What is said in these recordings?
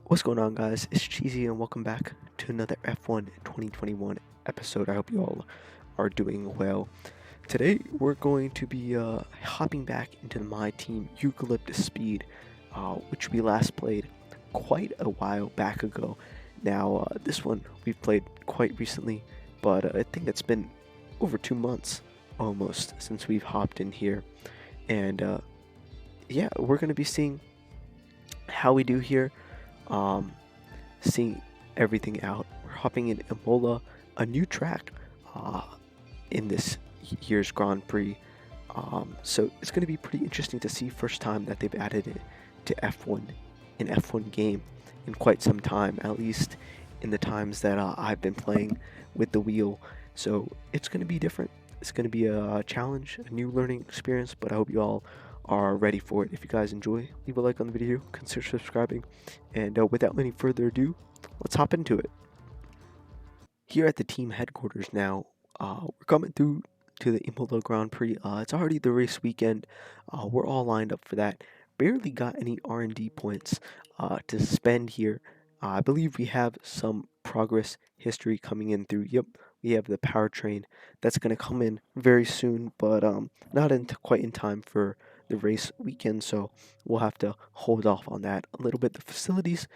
What's going on, guys? It's Cheesy and welcome back to another F1 2021 episode. I hope you all are doing well. Today we're going to be hopping back into my team Eucalyptus Speed, which we last played quite a while back ago. Now this one we've played quite recently, but I think it's been over 2 months almost since we've hopped in here. And yeah, we're going to be seeing how we do here, um, seeing everything out. We're hopping in Imola, a new track uh, in this year's Grand Prix. So it's going to be pretty interesting to see. First time that they've added it to F1, an F1 game in quite some time, at least in the times that I've been playing with the wheel. So it's going to be different. It's going to be a challenge, a new learning experience, but I hope you all are ready for it. If you guys enjoy, leave a like on the video, consider subscribing, and without any further ado, let's hop into it. Here at the team headquarters now, we're coming through to the Imola Grand Prix. It's already the race weekend. We're all lined up for that. Barely got any R&D points to spend here. I believe we have some progress history coming in through. Yep, we have the powertrain that's going to come in very soon, but not quite in time for the race weekend, so we'll have to hold off on that a little bit. The facilities,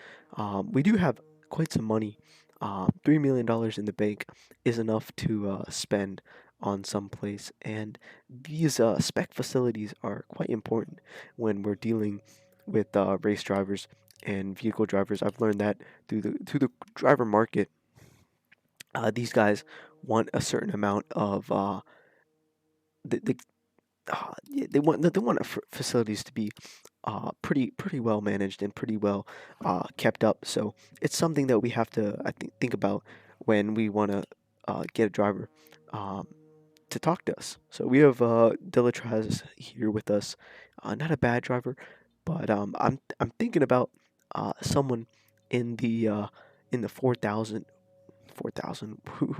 we do have quite some money. $3 million in the bank is enough to spend on some place, and these spec facilities are quite important when we're dealing with race drivers and vehicle drivers. I've learned that through the driver market. These guys want a certain amount of the yeah, they want facilities to be pretty well managed and pretty well kept up. So it's something that we have to, I think about when we want to get a driver um, to talk to us. So we have Delatraz here with us. Not a bad driver, but I'm thinking about someone in the 4,000,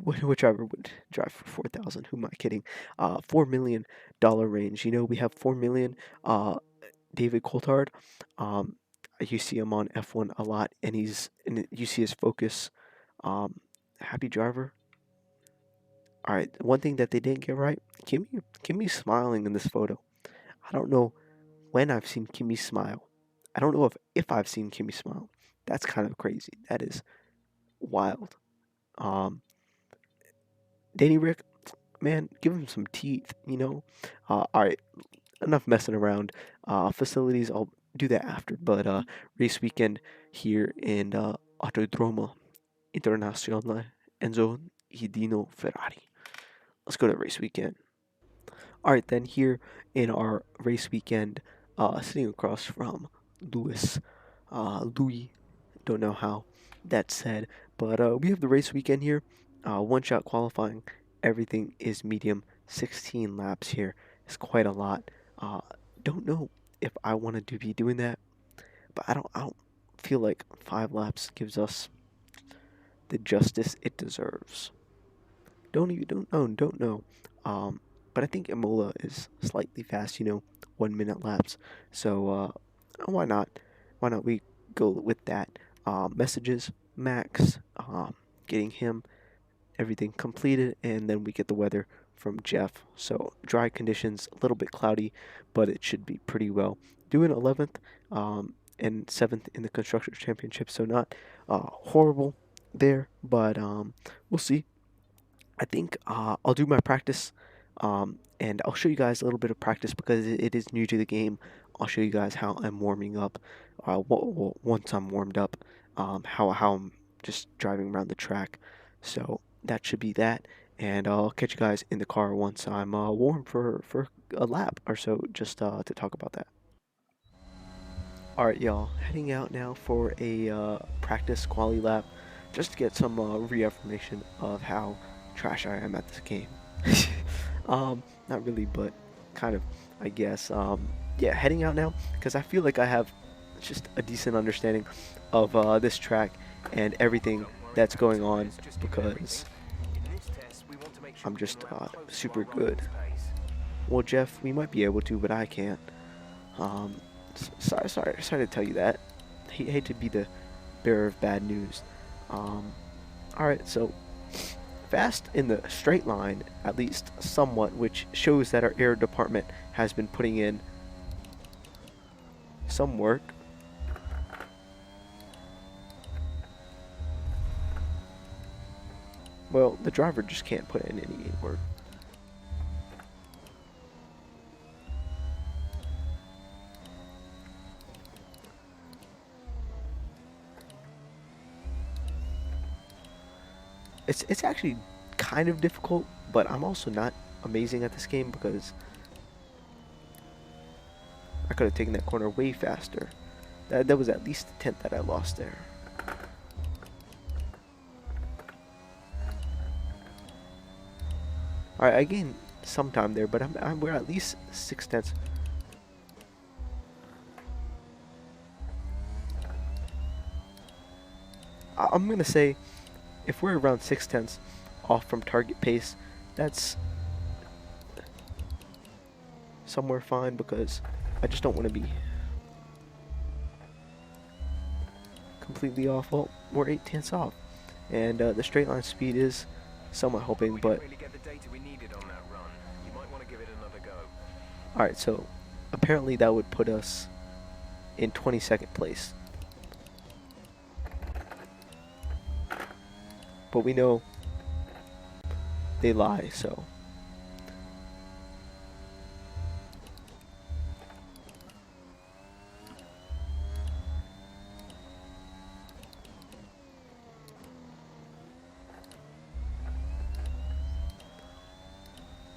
whichever would drive for 4,000. Who am I kidding? $4 million range. You know, we have 4 million. David Coulthard. Um, you see him on F1 a lot, and you see his focus. Happy driver. All right. One thing that they didn't get right: Kimi smiling in this photo. I don't know when I've seen Kimi smile. I don't know if I've seen Kimi smile. That's kind of crazy. That is wild. Um, Danny Rick, man, give him some teeth, you know? All right, enough messing around. Facilities, I'll do that after. But race weekend here in Autodromo Internazionale Enzo Hidino Ferrari. Let's go to race weekend. All right, then here in our race weekend, sitting across from Louis, don't know how that's said, but we have the race weekend here. One shot qualifying, everything is medium. 16 laps here is quite a lot. Uh, don't know if I wanted to be doing that, but I don't feel like 5 laps gives us the justice it deserves. Don't know. But I think Imola is slightly fast, 1 minute laps. So why not? Why not we go with that? Messages, Max, getting him everything completed, and then we get the weather from Jeff. So dry conditions, a little bit cloudy, but it should be pretty well. Doing 11th and 7th in the Constructors Championship, so not horrible there, but we'll see. I think I'll do my practice, and I'll show you guys a little bit of practice because it is new to the game. I'll show you guys how I'm warming up. Once I'm warmed up, how I'm just driving around the track. So that should be that, and I'll catch you guys in the car once I'm warm for a lap or so, just to talk about that. All right, y'all, heading out now for a practice quali lap, just to get some reaffirmation of how trash I am at this game. Not really, but kind of, I guess. Yeah, heading out now because I feel like I have just a decent understanding of this track and everything that's going on because I'm just super good. Well, Jeff, we might be able to, but I can't. Um, sorry to tell you that. Hate to be the bearer of bad news. Alright, so fast in the straight line, at least somewhat, which shows that our air department has been putting in some work. Well, the driver just can't put in any work. It's actually kind of difficult, but I'm also not amazing at this game because I could have taken that corner way faster. That was at least a tenth that I lost there. Alright, I gained some time there, but we're at least 6/10. I'm gonna say if we're around 6/10 off from target pace, that's somewhere fine because I just don't want to be completely off. Well, we're 8/10 off, and the straight line speed is somewhat helping, but alright, so apparently that would put us in 22nd place. But we know they lie, so.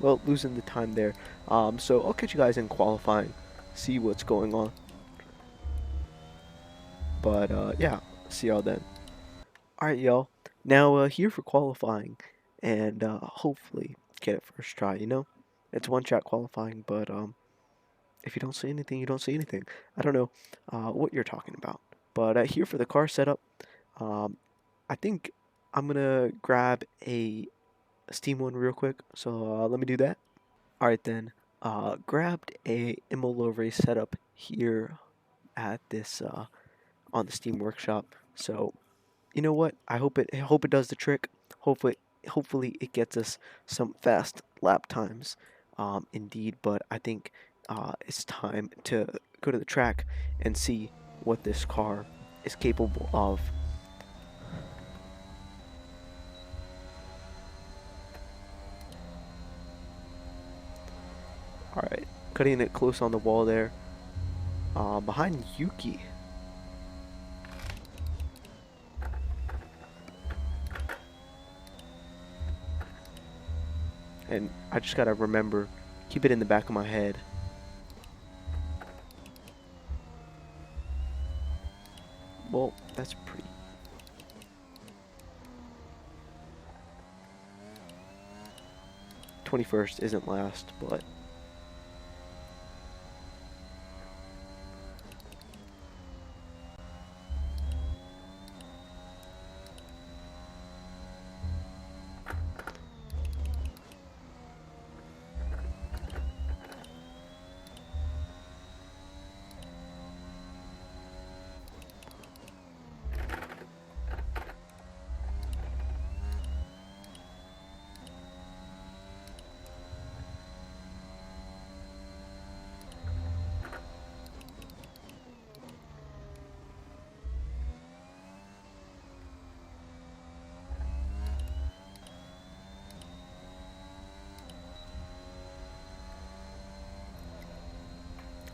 Well, losing the time there. So I'll catch you guys in qualifying, see what's going on. But yeah, see y'all then. Alright, y'all. Now here for qualifying, and hopefully get it first try. You know, it's one shot qualifying, but if you don't see anything, you don't see anything. I don't know what you're talking about. But here for the car setup, I think I'm gonna grab a Steam one real quick. So let me do that. All right then. Grabbed a Imola race setup here at this on the Steam Workshop. So you know what? I hope it does the trick. Hopefully it gets us some fast lap times. Indeed, but I think it's time to go to the track and see what this car is capable of. All right, cutting it close on the wall there. Behind Yuki. And I just gotta remember, keep it in the back of my head. Well, that's pretty. '21st isn't last, but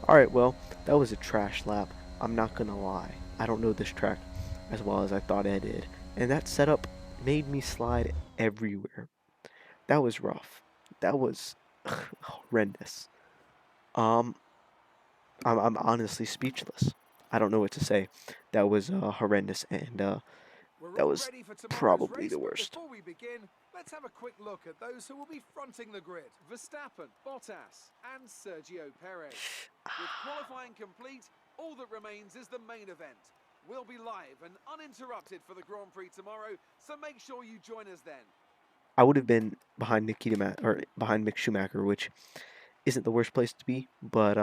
alright, well, that was a trash lap. I'm not gonna lie. I don't know this track as well as I thought I did. And that setup made me slide everywhere. That was rough. That was horrendous. Um, I'm honestly speechless. I don't know what to say. That was horrendous, and that was probably the worst. Before we begin, let's have a quick look at those who will be fronting the grid. Verstappen, Bottas, and Sergio Perez. With qualifying complete, all that remains is the main event. We'll be live and uninterrupted for the Grand Prix tomorrow, so make sure you join us then. I would have been behind behind Mick Schumacher, which isn't the worst place to be, but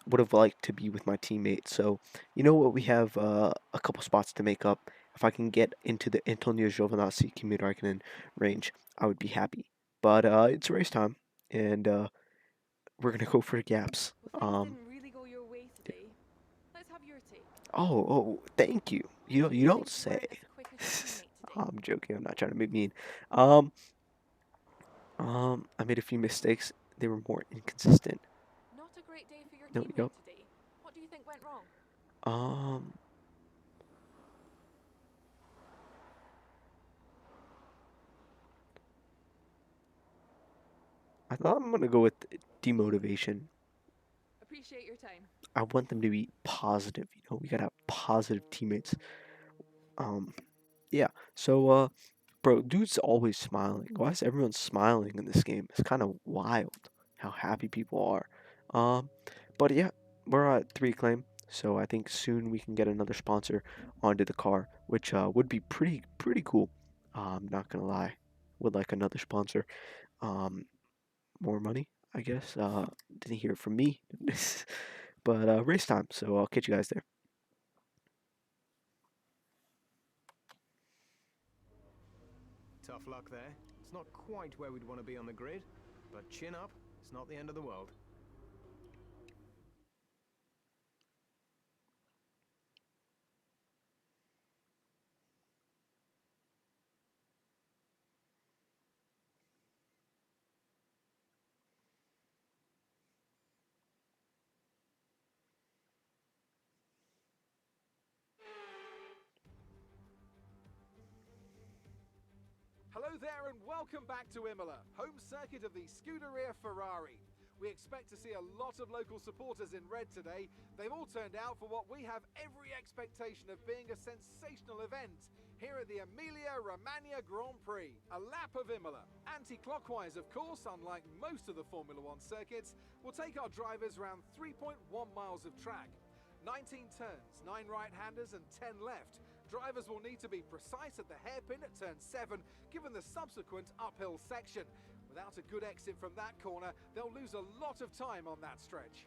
would have liked to be with my teammates. So, you know what? We have a couple spots to make up. If I can get into the Antonio Giovinazzi commuter Raikkonen range, I would be happy. But it's race time, and we're gonna go for gaps. Well, things didn't really go your way today. Let's have your take. Oh, thank you. Do You you don't think you weren't say. as quick as your teammate today? I'm joking. I'm not trying to be mean. Um, I made a few mistakes. They were more inconsistent. Not a great day for your No, teammate yep. today. What do you think went wrong? Um, I thought I'm gonna go with demotivation. Appreciate your time. I want them to be positive. You know, we gotta have positive teammates. Um, yeah. So, bro, dude's always smiling. Why is everyone smiling in this game? It's kind of wild how happy people are. Um, but yeah, we're at 3 claim, so I think soon we can get another sponsor onto the car, which would be pretty cool. I'm not gonna lie, would like another sponsor. Um, more money, I guess. Didn't hear it from me, but race time. So I'll catch you guys there. Tough luck there. It's not quite where we'd want to be on the grid, but chin up, it's not the end of the world. Hello there and welcome back to Imola, home circuit of the Scuderia Ferrari. We expect to see a lot of local supporters in red today. They've all turned out for what we have every expectation of being a sensational event here at the Emilia-Romagna Grand Prix. A lap of Imola. Anti-clockwise, of course, unlike most of the Formula One circuits, will take our drivers around 3.1 miles of track. 19 turns, 9 right-handers and 10 left. Drivers will need to be precise at the hairpin at turn 7, given the subsequent uphill section. Without a good exit from that corner, they'll lose a lot of time on that stretch.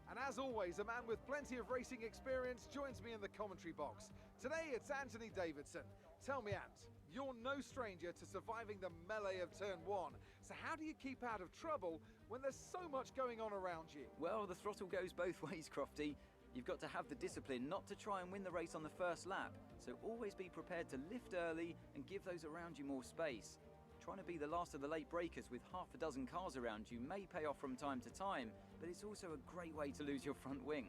And as always, a man with plenty of racing experience joins me in the commentary box. Today it's Anthony Davidson. Tell me, Ant, you're no stranger to surviving the melee of turn 1. So how do you keep out of trouble when there's so much going on around you? Well, the throttle goes both ways, Crofty. You've got to have the discipline not to try and win the race on the first lap, so always be prepared to lift early and give those around you more space. Trying to be the last of the late breakers with half a dozen cars around you may pay off from time to time, but it's also a great way to lose your front wing.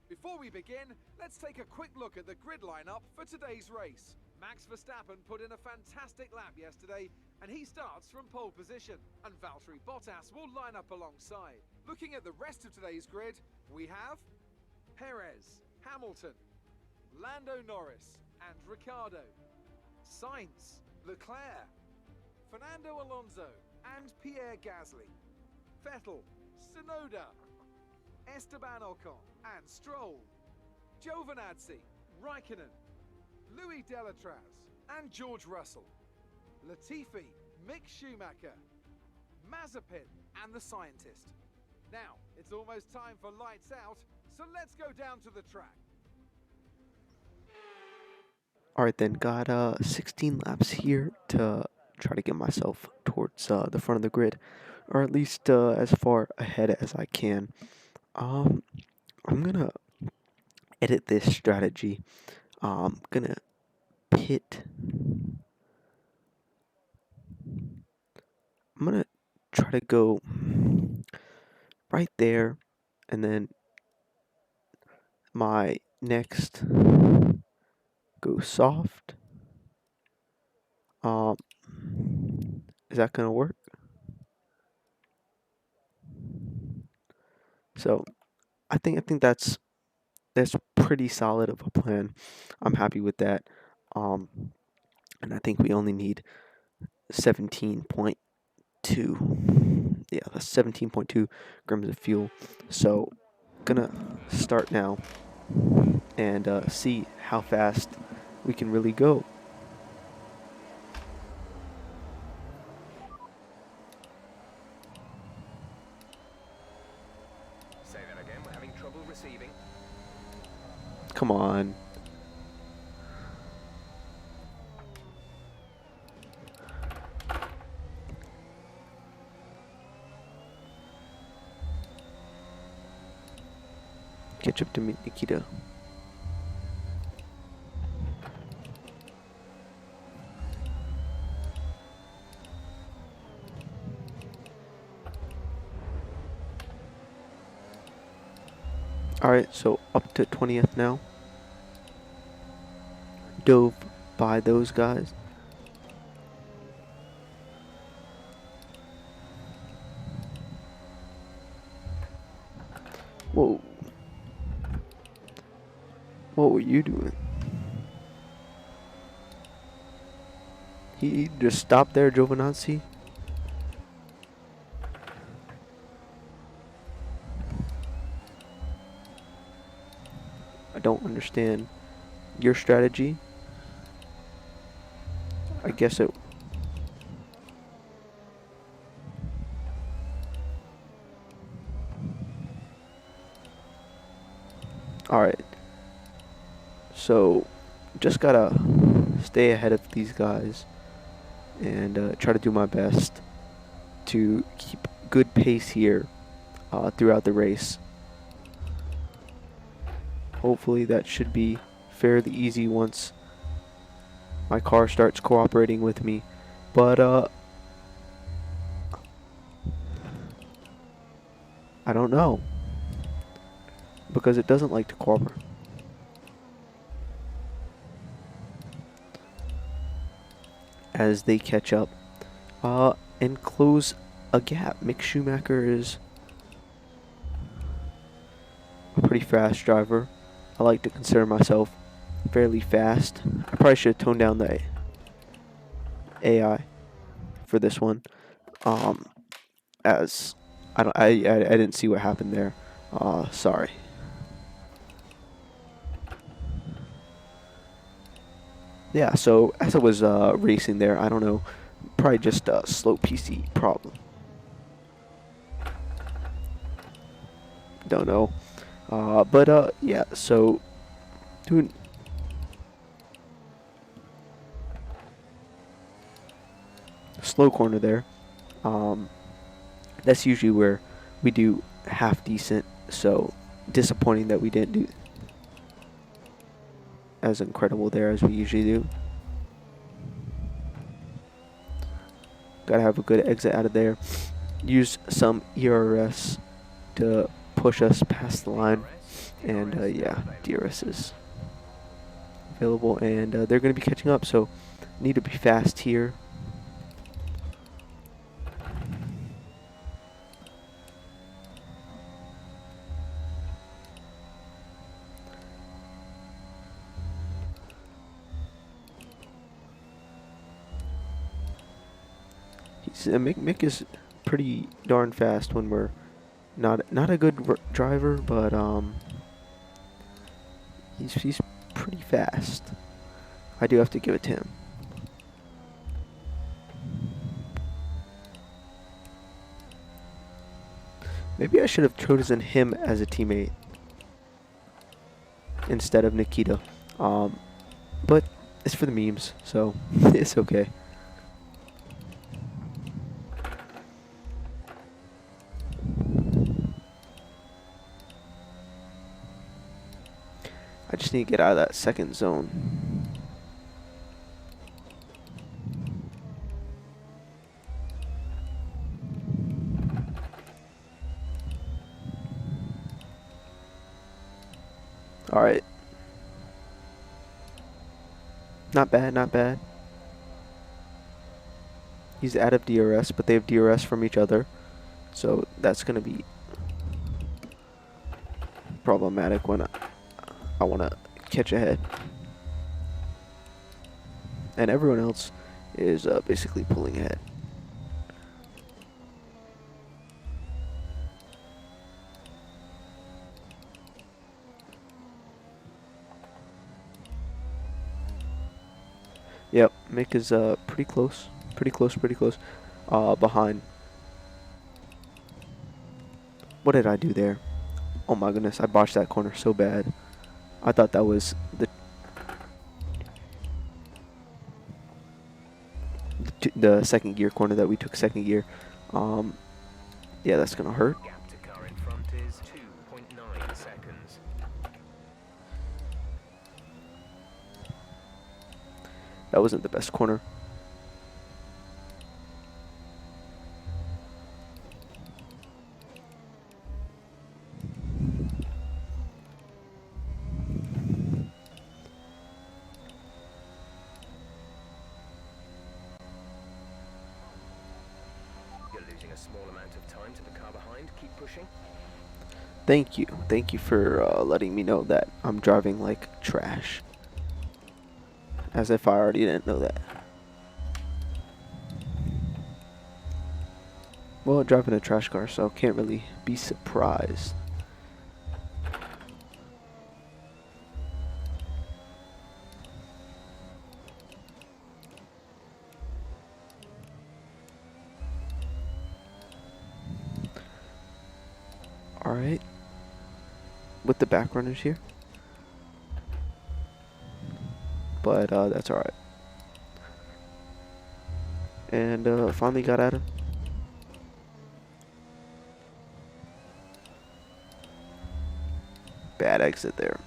Before we begin, let's take a quick look at the grid lineup for today's race. Max Verstappen put in a fantastic lap yesterday, and he starts from pole position, and Valtteri Bottas will line up alongside. Looking at the rest of today's grid, we have Perez, Hamilton, Lando Norris and Ricciardo, Sainz, Leclerc, Fernando Alonso and Pierre Gasly, Vettel, Tsunoda, Esteban Ocon and Stroll, Giovinazzi, Raikkonen, Louis Delatraz and George Russell, Latifi, Mick Schumacher, Mazepin and the scientist. Now, it's almost time for lights out, so let's go down to the track. Alright then, got 16 laps here to try to get myself towards the front of the grid, or at least as far ahead as I can. I'm gonna edit this strategy. I'm gonna pit. I'm gonna try to go right there, and then my next go soft. Um, is that gonna work? So I think that's pretty solid of a plan. I'm happy with that. Um, and I think we only need 17.2. Yeah, that's 17.2 grams of fuel. So gonna start now and see how fast we can really go. catch up to Nikita. Alright, so up to 20th now. Dove by those guys. Whoa. What were you doing? He just stopped there, Giovinazzi? I don't understand your strategy. I guess it... Alright. So, just gotta stay ahead of these guys and try to do my best to keep good pace here throughout the race. Hopefully that should be fairly easy once my car starts cooperating with me. But I don't know, because it doesn't like to cooperate. As they catch up and close a gap. Mick Schumacher is a pretty fast driver. I like to consider myself fairly fast. I probably should have toned down the AI for this one, as I didn't see what happened there. Sorry. Yeah, so as I was racing there, I don't know, probably just a slow PC problem. Don't know. But yeah, so doing slow corner there. That's usually where we do half decent, so disappointing that we didn't do as incredible there as we usually do. Gotta have a good exit out of there. Use some ERS to push us past the line, and yeah, DRS is available, and they're going to be catching up, so need to be fast here. Mick is pretty darn fast when we're not a good driver, but he's pretty fast. I do have to give it to him. Maybe I should have chosen him as a teammate instead of Nikita. But it's for the memes, so it's okay. I just need to get out of that second zone. Alright. Not bad, not bad. He's out of DRS, but they have DRS from each other. So that's going to be problematic when I want to catch ahead. And everyone else is basically pulling ahead. Yep, Mick is pretty close. Pretty close. Behind. What did I do there? Oh my goodness, I botched that corner so bad. I thought that was the second gear corner that we took second gear. Yeah, that's gonna hurt. Gap to car in front is 2.9 seconds. That wasn't the best corner. You're losing a small amount of time to the car behind. Keep pushing. Thank you. Thank you for letting me know that I'm driving like trash. As if I already didn't know that. Well, driving a trash car, so can't really be surprised. Alright. With the back runners here. But that's alright. And finally got at him. Bad exit there.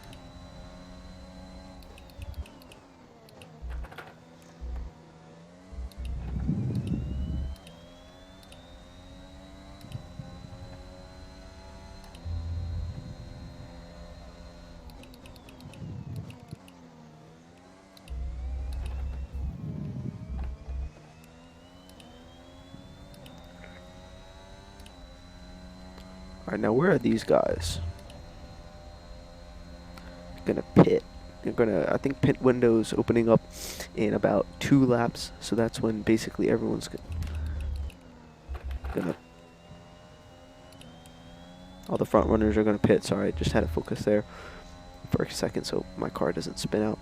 Alright, now where are these guys? Gonna pit. They're gonna, I think pit windows opening up in about 2 laps, so that's when basically everyone's gonna all the front runners are gonna pit. Sorry, I just had to focus there for a second so my car doesn't spin out.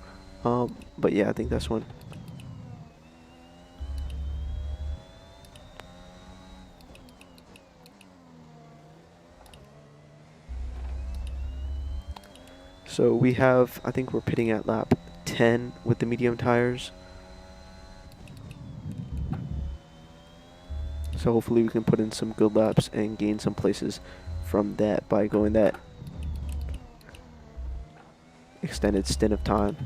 But yeah, I think that's when. So we have, I think we're pitting at lap 10 with the medium tires. So hopefully we can put in some good laps and gain some places from that by going that extended stint of time.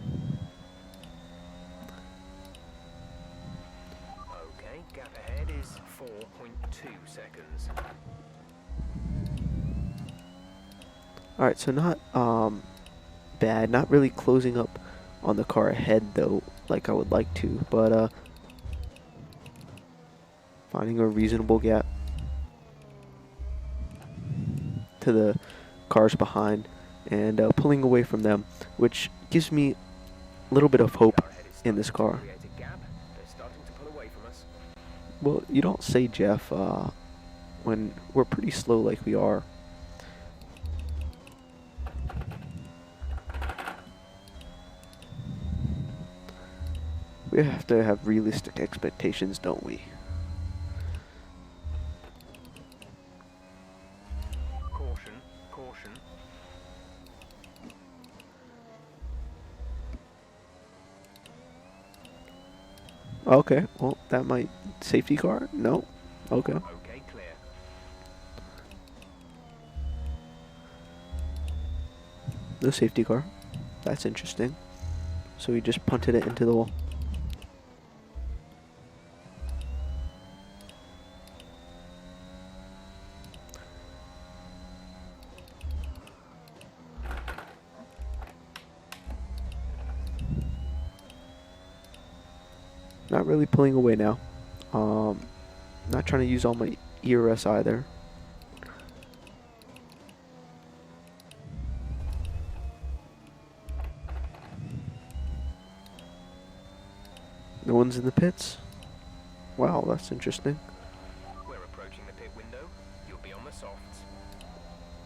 Okay, gap ahead is 4.2 seconds. Alright, so not bad, not really closing up on the car ahead though, like I would like to, but finding a reasonable gap to the cars behind and pulling away from them, which gives me a little bit of hope in this car. Well, you don't say, Jeff, when we're pretty slow like we are. We have to have realistic expectations, don't we? Caution, caution. Okay, well, that might... Safety car? No. Okay. Okay, clear. No safety car. That's interesting. So we just punted it into the wall. Not really pulling away now. Not trying to use all my ERS either. No one's in the pits? Wow, that's interesting. We're approaching the pit window. You'll be on the softs.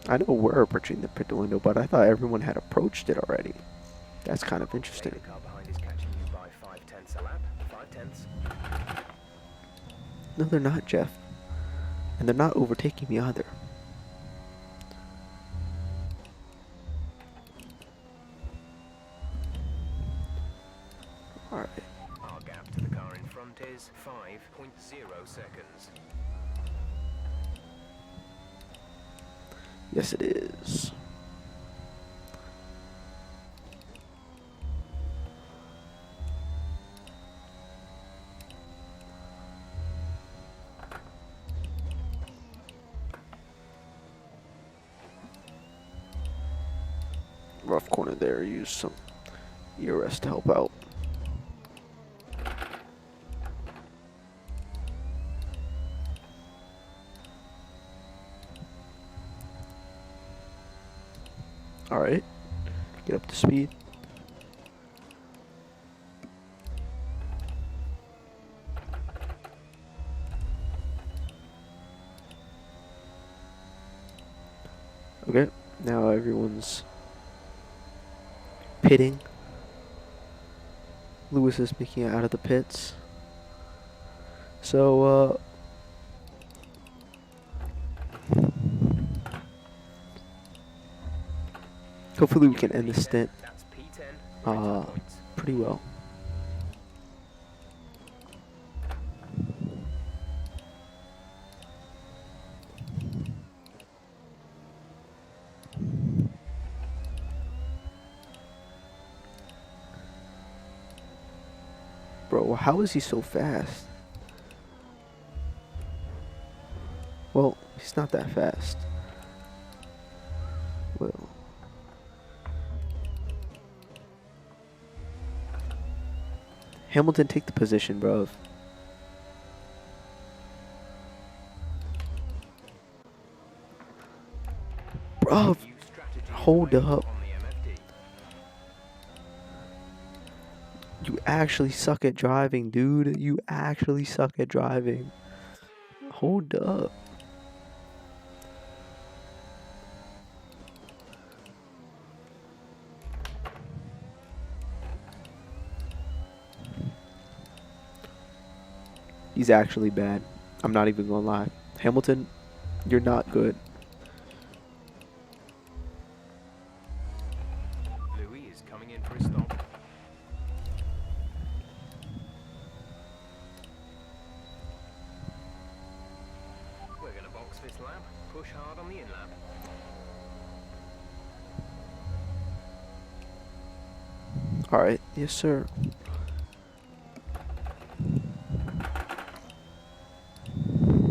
I know we're approaching the pit window, but I thought everyone had approached it already. That's kind of interesting. The car behind is catching you by 5/10 a lap. 5/10. No, they're not, Jeff. And they're not overtaking me either. Alright. Our gap to the car in front is 5.0 seconds. Yes, it is. rough corner there. Use some ERS to help out. Alright, get up to speed. Okay, now everyone's pitting. Lewis is making it out of the pits. So, hopefully we can end the stint pretty well. Bro, how is he so fast? Well, he's not that fast. Well, Hamilton, take the position, bro. Bro, hold up. You actually suck at driving, dude. You actually suck at driving. Hold up. He's actually bad. I'm not even gonna lie. Hamilton, you're not good. Louis is coming in for a stop. We're gonna box this lap. Push hard on the in lap. Alright, yes sir.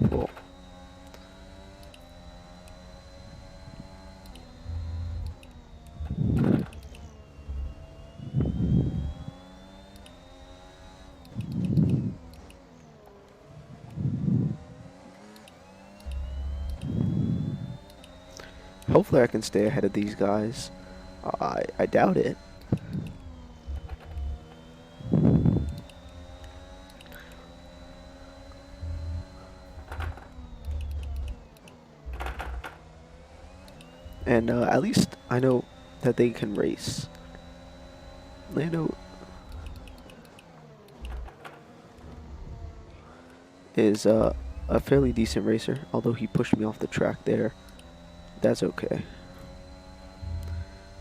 Cool. Hopefully I can stay ahead of these guys. I doubt it. And at least I know that they can race. Lando is a fairly decent racer, although he pushed me off the track there. That's okay.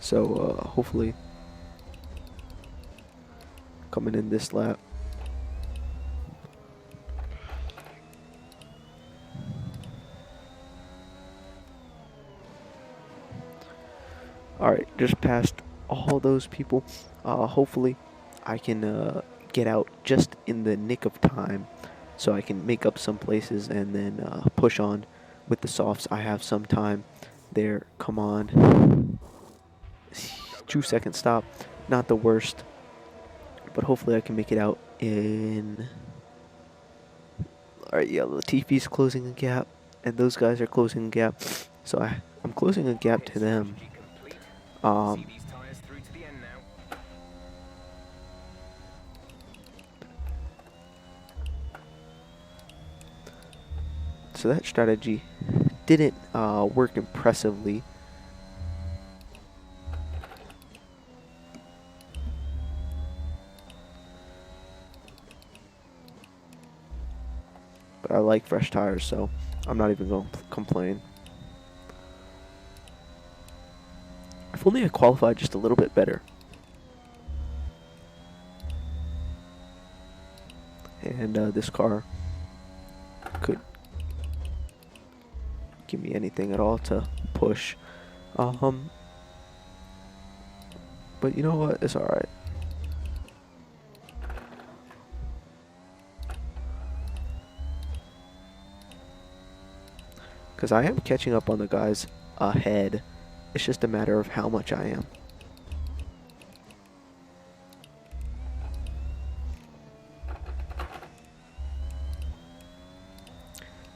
So hopefully coming in this lap. Alright, just passed all those people. Hopefully I can get out just in the nick of time so I can make up some places and then push on with the softs. I have some time there. Come on. 2-second stop. Not the worst. But hopefully I can make it out in... Alright, yeah, Latifi's closing a gap. And those guys are closing a gap. So I'm closing a gap to them. So that strategy didn't work impressively. But I like fresh tires, so I'm not even going to complain. If only I qualified just a little bit better. And this car could give me anything at all to push. But you know what? It's alright. Because I am catching up on the guys ahead. It's just a matter of how much I am.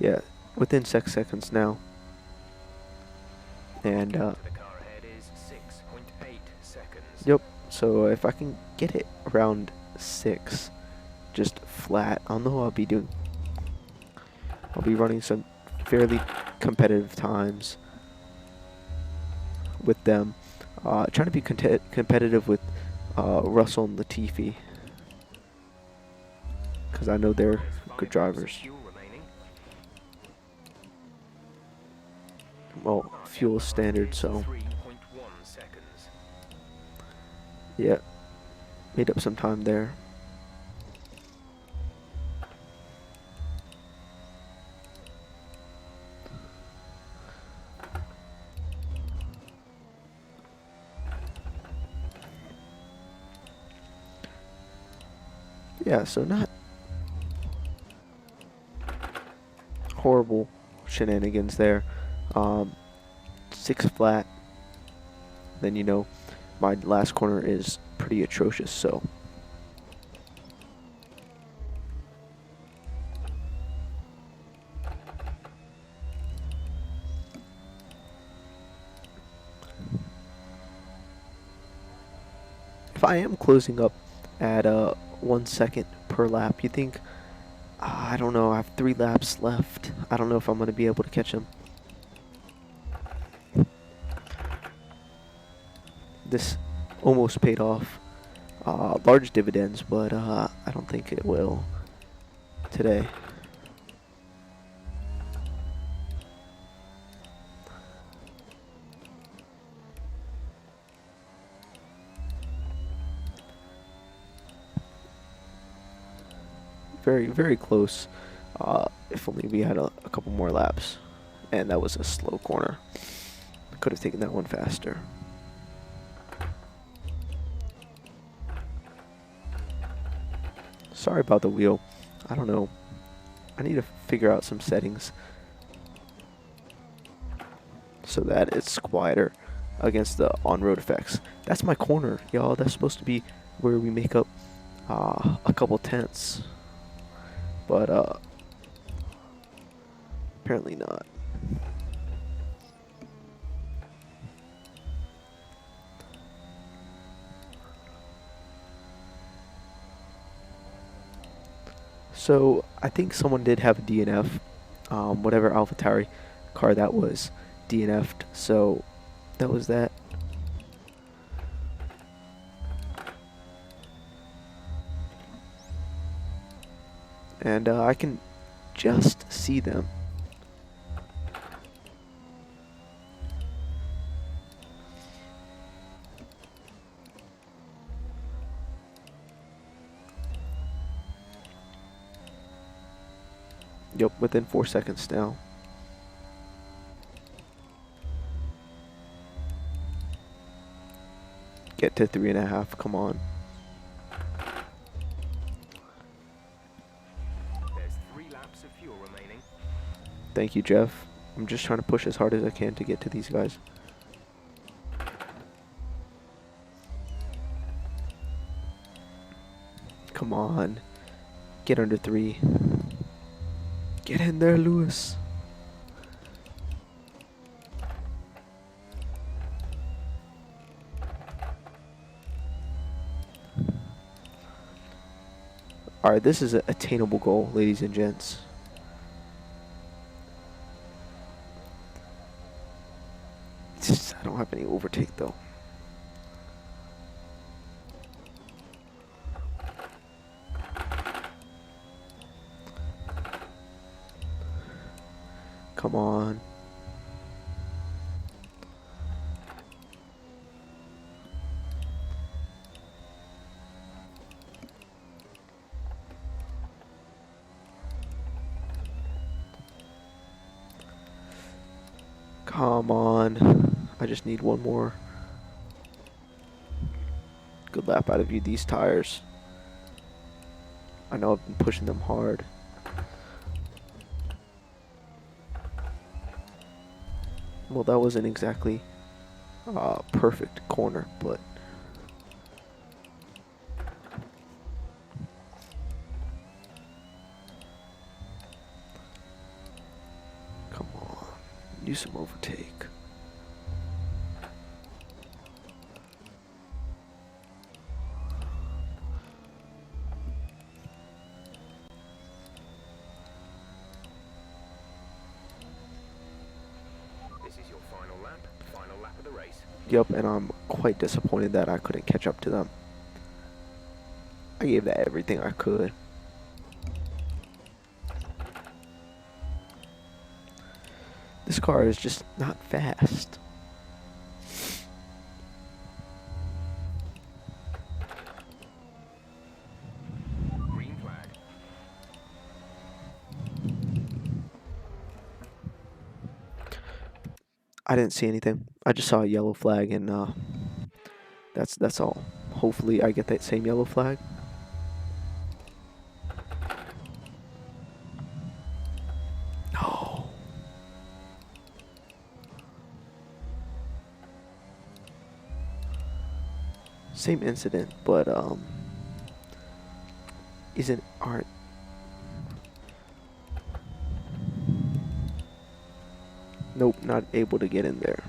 Yeah, within 6 seconds now. And The car ahead is 6.8 seconds. yep. So if I can get it around 6, just flat, I'll know I'll be running some fairly competitive times with them. Trying to be competitive with Russell and Latifi, because I know they're There's good 5 laps of drivers. fuel remaining. Well, Car fuel ahead standard, is so 3.1 seconds. yeah, made up some time there. Yeah, so not horrible shenanigans there. 6 flat. Then, you know, my last corner is pretty atrocious, so. If I am closing up at 1 second per lap, you think, I don't know, I have 3 laps left. I don't know if I'm going to be able to catch him. This almost paid off large dividends, but I don't think it will today. Very, very close. If only we had a couple more laps. And that was a slow corner. Could have taken that one faster. Sorry about the wheel. I don't know. I need to figure out some settings so that it's quieter against the on-road effects. That's my corner, y'all. That's supposed to be where we make up a couple tenths. But apparently not. So I think someone did have a DNF. Whatever AlphaTauri car that was DNF'd. So that was that. And I can just see them. Yep, within 4 seconds now. Get to 3.5, come on. There's 3 laps of fuel remaining. Thank you, Jeff. I'm just trying to push as hard as I can to get to these guys. Come on. Get under 3. Get in there, Lewis. Alright, this is an attainable goal, ladies and gents. It's just, I don't have any overtake, though. Come on. Come on. I just need one more good lap out of you, these tires. I know I've been pushing them hard. Well, that wasn't exactly a perfect corner, but do some overtake. This is your final lap of the race. Yep, and I'm quite disappointed that I couldn't catch up to them. I gave that everything I could. This car is just not fast. Green flag. I didn't see anything. I just saw a yellow flag, and that's all. Hopefully, I get that same yellow flag. No. Same incident, but isn't art. Nope, not able to get in there.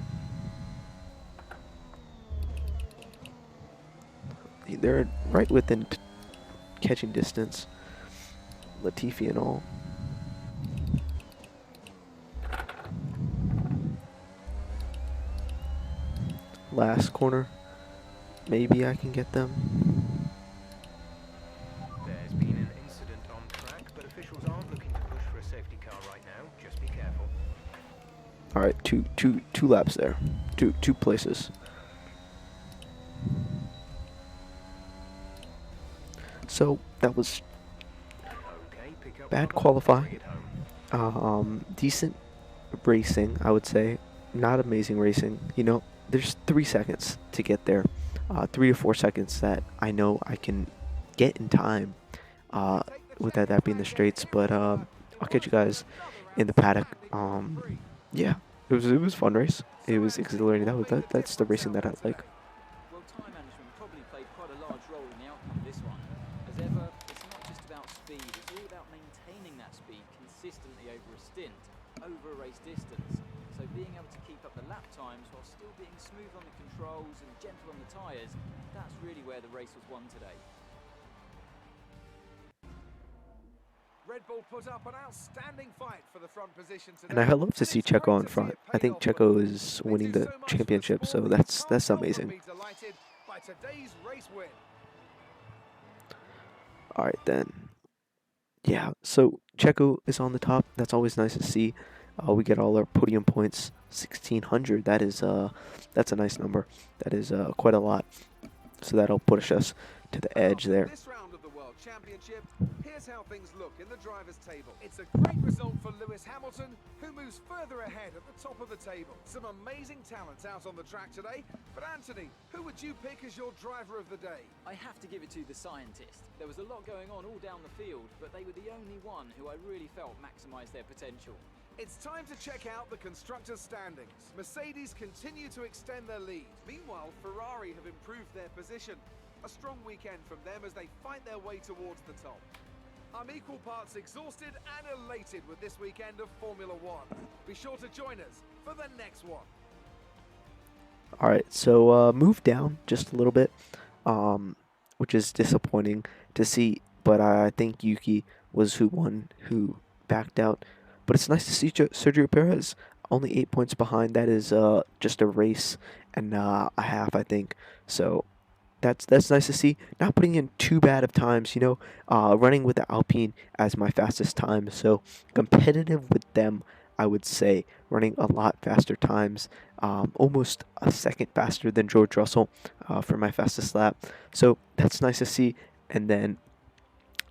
They're right within catching distance. Latifi and all. Last corner. Maybe I can get them. There's been an incident on track, but officials aren't looking to push for a safety car right now. Just be careful. All right, two laps there. Two places. So that was Okay, pick up bad another, qualifying. bring it home. Decent racing, I would say. Not amazing racing. You know, there's 3 seconds to get there. 3 to 4 seconds that I know I can get in time. With that being the straights, but I'll catch you guys in the paddock. Yeah, it was a fun race. It was exhilarating. That's the racing that I like. Well, time management probably played quite a large role in the outcome of this one. As ever, it's not just about speed, it's all about maintaining that speed consistently over a stint, over a race distance. So being able to keep up the lap times while still being smooth on the controls and gentle on the tyres, that's really where the race was won today. Red Bull put up an outstanding fight for the front position today. And I love to see it's great Checo in to see front. it I paid think off for Checo them. is They winning do the so much for the championship, so sport, you that's can't help but amazing. be delighted by today's race win. All right then. Yeah, so Checo is on the top. That's always nice to see. We get all our podium points, 1,600. That's a nice number. That is quite a lot. So that'll push us to the edge After there. This round of the World Championship, here's how things look in the drivers' table. It's a great result for Lewis Hamilton, who moves further ahead at the top of the table. Some amazing talents out on the track today. But Anthony, who would you pick as your driver of the day? I have to give it to the scientist. There was a lot going on all down the field, but they were the only one who I really felt maximised their potential. It's time to check out the constructors' standings. Mercedes continue to extend their lead. Meanwhile, Ferrari have improved their position. A strong weekend from them as they fight their way towards the top. I'm equal parts exhausted and elated with this weekend of Formula One. Be sure to join us for the next one. All right, so move down just a little bit, which is disappointing to see. But I think Yuki was who backed out. But it's nice to see Sergio Perez only 8 points behind. That is just a race and a half, I think. So that's nice to see. Not putting in too bad of times, you know. Running with the Alpine as my fastest time. So competitive with them, I would say. Running a lot faster times. Almost a second faster than George Russell for my fastest lap. So that's nice to see. And then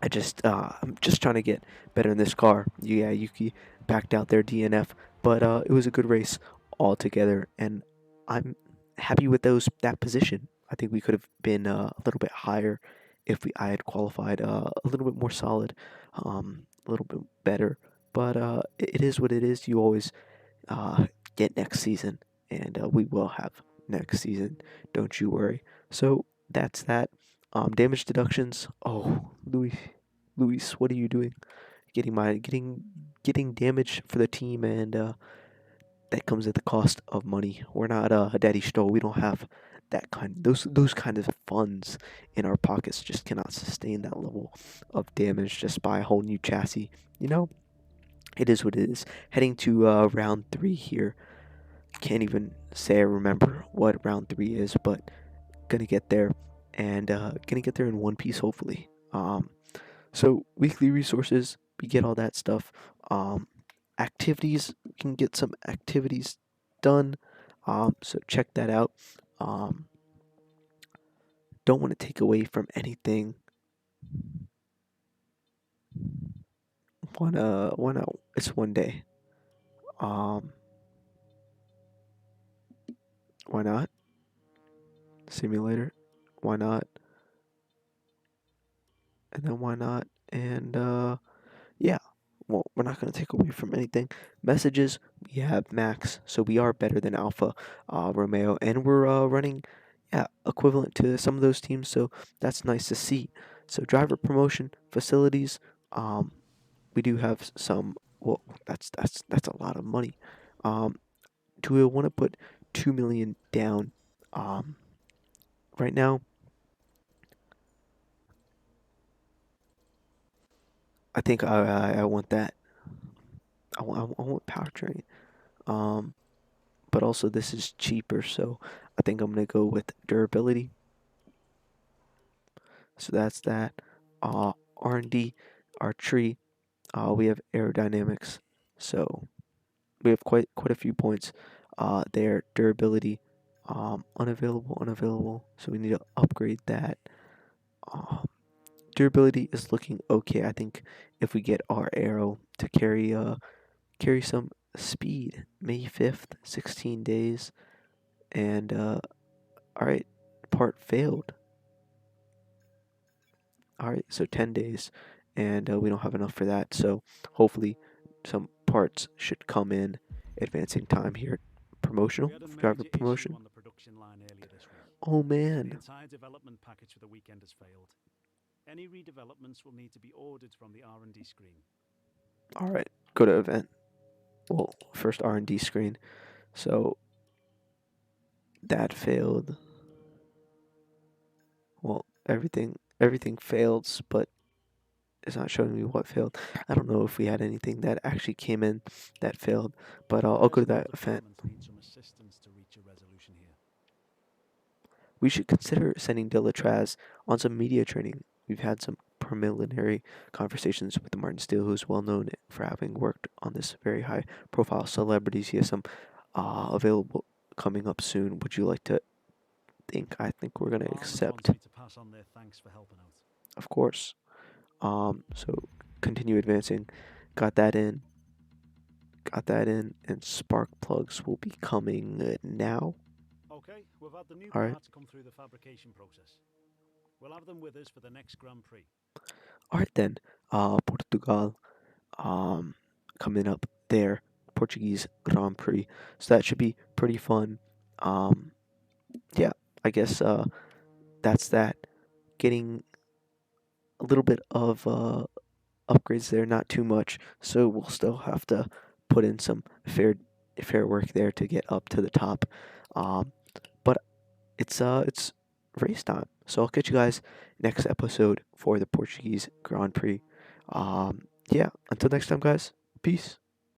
I'm just trying to get better in this car. Yeah, Yuki backed out their DNF, but it was a good race altogether, and I'm happy with that position. I think we could have been a little bit higher if I had qualified a little bit more solid, a little bit better. But it is what it is. You always get next season, and we will have next season. Don't you worry. So that's that. Damage deductions. Oh, Luis, what are you doing? Getting damage for the team, and that comes at the cost of money. We're not Daddy Stoll. We don't have that those kind of funds in our pockets. Just cannot sustain that level of damage. Just buy a whole new chassis. You know, it is what it is. Heading to round 3 here. Can't even say I remember what round 3 is, but gonna get there, and gonna get there in one piece hopefully. So weekly resources, we get all that stuff. Activities, we can get some activities done. So check that out. Don't want to take away from anything. Wanna it's one day. Why not? Simulator. Why not? And then why not? And yeah. Well, we're not going to take away from anything. Messages, we have Max, so we are better than Alpha Romeo, and we're running, yeah, equivalent to some of those teams, so that's nice to see. So driver promotion, facilities, we do have some. Well, that's a lot of money. Do we want to put 2 million down? Right now, I think I want that. I want powertrain. But also this is cheaper, so I think I'm gonna go with durability. So that's that. R&D, our tree. We have aerodynamics, so we have quite a few points. There, durability, unavailable. So we need to upgrade that. Durability is looking okay. I think if we get our arrow to carry some speed, May 5th, 16 days, and alright, part failed. Alright, so 10 days, and we don't have enough for that, so hopefully some parts should come in. Advancing time here. Promotional? Driver promotion? Oh The man. entire development package for the weekend has failed. Any redevelopments will need to be ordered from the R&D screen. Alright, go to event. Well, first R&D screen. So that failed. Well, everything fails, but it's not showing me what failed. I don't know if we had anything that actually came in that failed, but I'll go to that event. Need some assistance to reach a resolution here. We should consider sending Delatraz on some media training. We've had some preliminary conversations with Martin Steele, who's well known for having worked on this very high profile celebrities. He has some available coming up soon. Would you like to I think we're gonna Barnes accept. wants me to pass on their thanks for helping out. Of course. So continue advancing. Got that in. And spark plugs will be coming now. Okay, we've had the new All right. parts come through the fabrication process. We'll have them with us for the next Grand Prix. All right then. Portugal. Coming up there. Portuguese Grand Prix. So that should be pretty fun. Yeah, I guess that's that. Getting a little bit of upgrades there, not too much. So we'll still have to put in some fair work there to get up to the top. But it's race time. So I'll catch you guys next episode for the Portuguese Grand Prix. Yeah, until next time, guys. Peace.